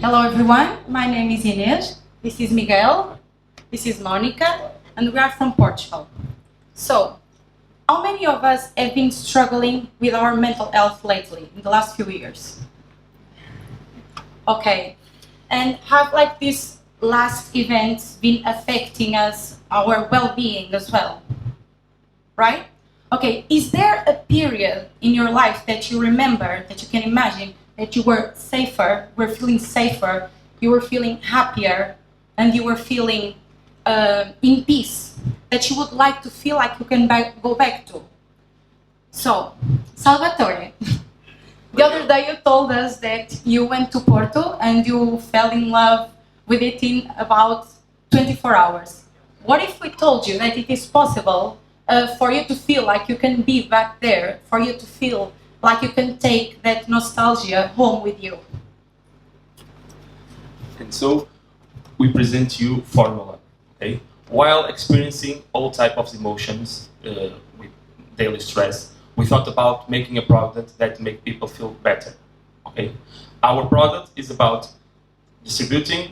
Hello everyone, my name is Inês, this is Miguel, this is Monica, and we are from Portugal. So, how many of us have been struggling with our mental health lately, in the last few years? Okay, and have like these last events been affecting us, our well-being as well? Right? Okay, is there a period in your life that you remember, that you can imagine, that you were safer, were feeling safer, you were feeling happier, and you were feeling in peace, that you would like to feel like you can go back to? So, Salvatore, the other day you told us that you went to Porto and you fell in love with it in about 24 hours. What if we told you that it is possible for you to feel like you can be back there, for you to feel like you can take that nostalgia home with you? And so we present you formula, okay? While experiencing all type of emotions with daily stress, we thought about making a product that make people feel better, okay? Our product is about distributing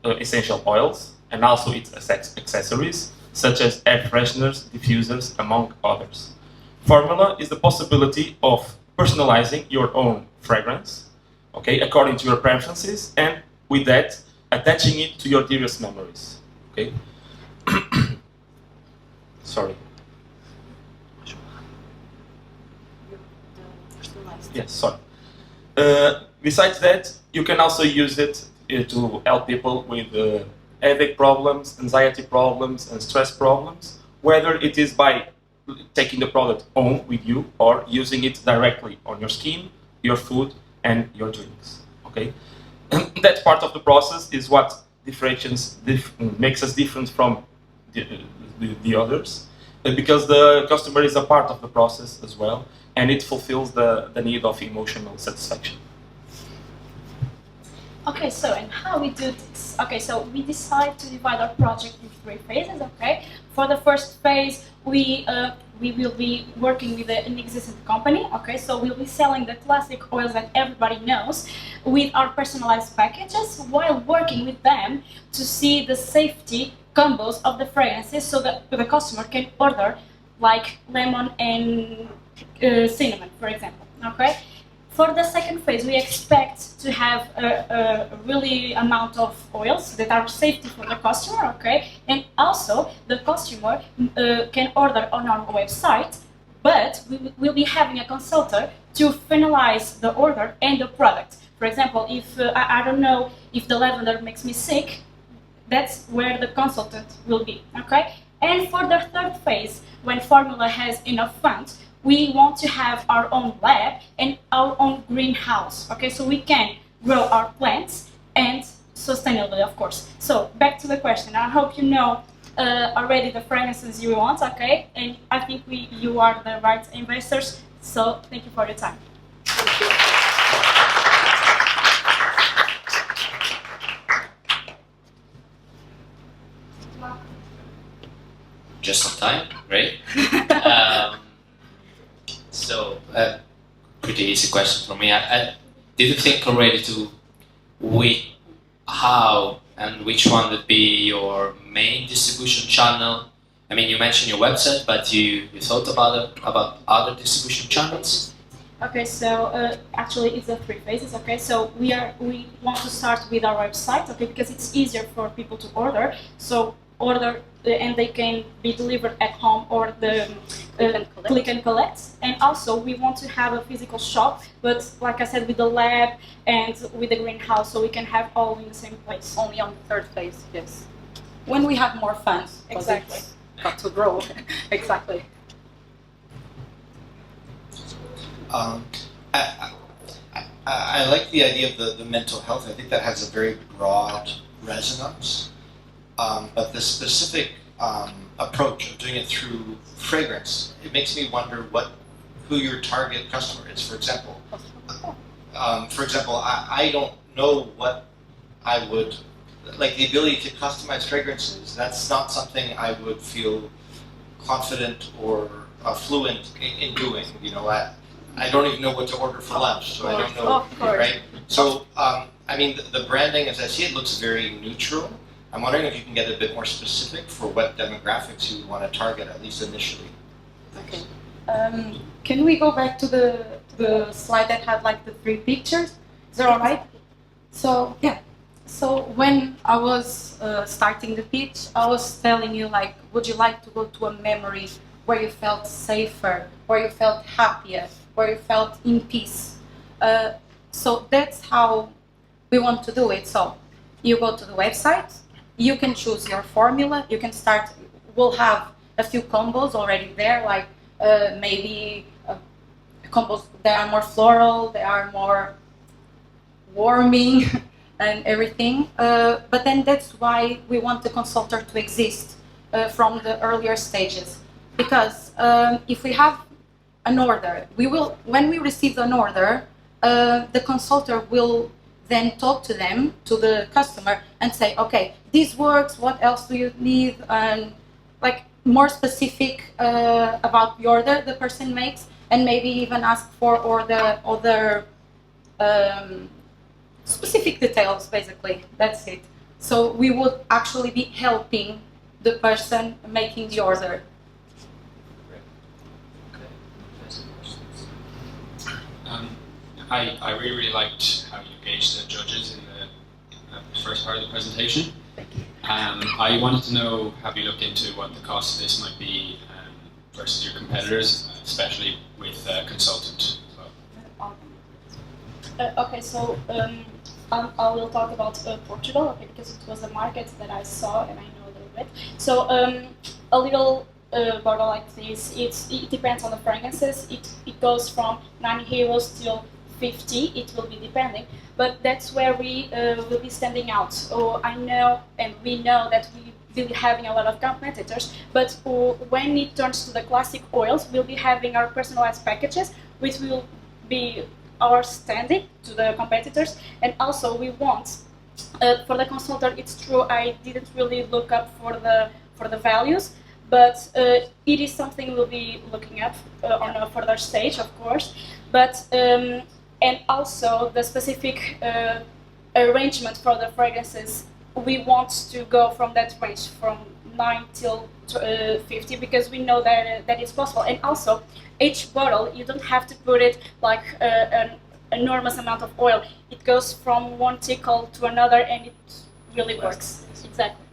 essential oils and also its accessories, such as air fresheners, diffusers, among others. Formula is the possibility of personalizing your own fragrance, okay, according to your preferences, and with that, attaching it to your dearest memories, okay? Sorry. Yes, sorry. Besides that, you can also use it to help people with headache problems, anxiety problems, and stress problems, whether it is by taking the product home with you or using it directly on your skin, your food, and your drinks, okay? And that part of the process is what makes us different from the others, because the customer is a part of the process as well, and it fulfills the need of emotional satisfaction. Okay, so and how we do this? Okay, so we decide to divide our project in 3 phases, okay? For the first phase, we will be working with an existing company, okay? So we'll be selling the classic oils that everybody knows with our personalized packages while working with them to see the safety combos of the fragrances so that the customer can order like lemon and cinnamon, for example, okay? For the second phase, we expect to have a really amount of oils that are safety for the customer, okay? And also, the customer can order on our website, but we will be having a consultant to finalize the order and the product. For example, if I don't know if the lavender makes me sick, that's where the consultant will be, okay? And for the third phase, when formula has enough funds, we want to have our own lab and our own greenhouse, okay? So we can grow our plants and sustainably, of course. So back to the question. I hope you know already the fragrances you want, okay? And I think you are the right investors. So thank you for your time. Thank you. Just on time, great. So, pretty easy question for me. Did you think already to how and which one would be your main distribution channel? I mean, you mentioned your website, but you thought about other distribution channels? Okay, so actually it's the 3 phases, okay? So we want to start with our website, okay, because it's easier for people to order. So order and they can be delivered at home or the click and collect. And also we want to have a physical shop, but like I said, with the lab and with the greenhouse, so we can have all in the same place. Only on the 3rd phase, yes. When we have more funds. Exactly. Got to grow. Exactly. I like the idea of the mental health. I think that has a very broad resonance. But the specific approach of doing it through fragrance, it makes me wonder who your target customer is. For example, I don't know what I would like. The ability to customize fragrances, that's not something I would feel confident or fluent in doing. You know, I don't even know what to order for lunch, so I don't know, right? So I mean, the branding, as I see it, looks very neutral. I'm wondering if you can get a bit more specific for what demographics you would want to target, at least initially. Okay. Can we go back to the slide that had like the 3 pictures? Is that all right? So yeah. So when I was starting the pitch, I was telling you like, would you like to go to a memory where you felt safer, where you felt happier, where you felt in peace? So that's how we want to do it. So you go to the website, you can choose your formula, you can start, we'll have a few combos already there, like maybe combos that are more floral, they are more warming and everything. But then that's why we want the consultant to exist from the earlier stages. Because if we have an order, when we receive an order, the consultant will then talk to them, to the customer, and say, okay, this works, what else do you need? And like more specific about the order the person makes, and maybe even ask for other specific details, basically. That's it. So we would actually be helping the person making the order. I really liked how you engaged the judges in the first part of the presentation. I wanted to know, have you looked into what the cost of this might be versus your competitors, especially with consultant as well? Okay, so I will talk about Portugal, okay, because it was a market that I saw and I know a little bit. So a little bottle like this, it depends on the fragrances. It goes from 9 euros till 50. It will be depending, but that's where we will be standing out. So I know, and we know that we will be having a lot of competitors, but when it turns to the classic oils, we'll be having our personalized packages, which will be our standing to the competitors. And also we want for the consultant, it's true, I didn't really look up for the values, but it is something we'll be looking at on a further stage, of course. But and also the specific arrangement for the fragrances, we want to go from that range from 9 till 50, because we know that it's possible. And also, each bottle, you don't have to put it like an enormous amount of oil. It goes from one tickle to another, and it really works. Exactly.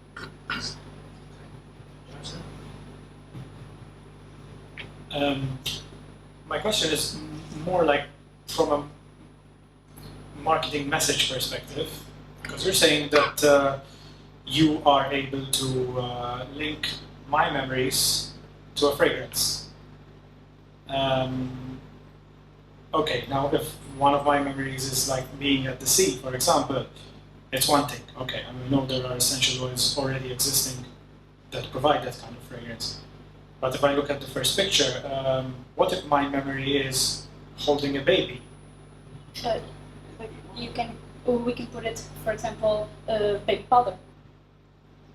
My question is more like from a marketing message perspective, because you're saying that you are able to link my memories to a fragrance. Okay, now if one of my memories is like being at the sea, for example, it's one thing. Okay, and we know there are essential oils already existing that provide that kind of fragrance. But if I look at the first picture, what if my memory is holding a baby? We can put it, for example, baby powder.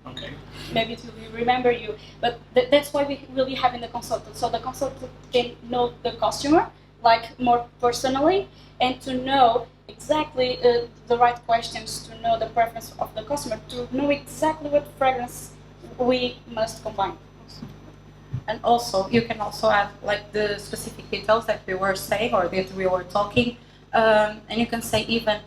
Okay. Maybe it will remember you, but that's why we will be having the consultant. So the consultant can know the customer, like more personally, and to know exactly the right questions, to know the preference of the customer, to know exactly what fragrance we must combine. And also, you can also add like the specific details that we were saying or that we were talking, and you can say even,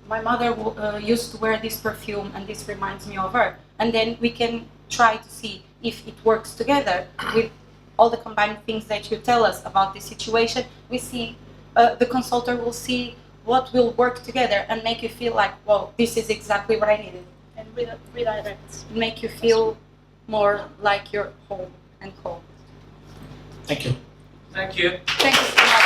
my mother used to wear this perfume and this reminds me of her. And then we can try to see if it works together with all the combined things that you tell us about this situation. We see, the consultant will see what will work together and make you feel like, well, this is exactly what I needed. And redirect. Make you feel more like you're home and calm. Thank you. Thank you. Thank you so much.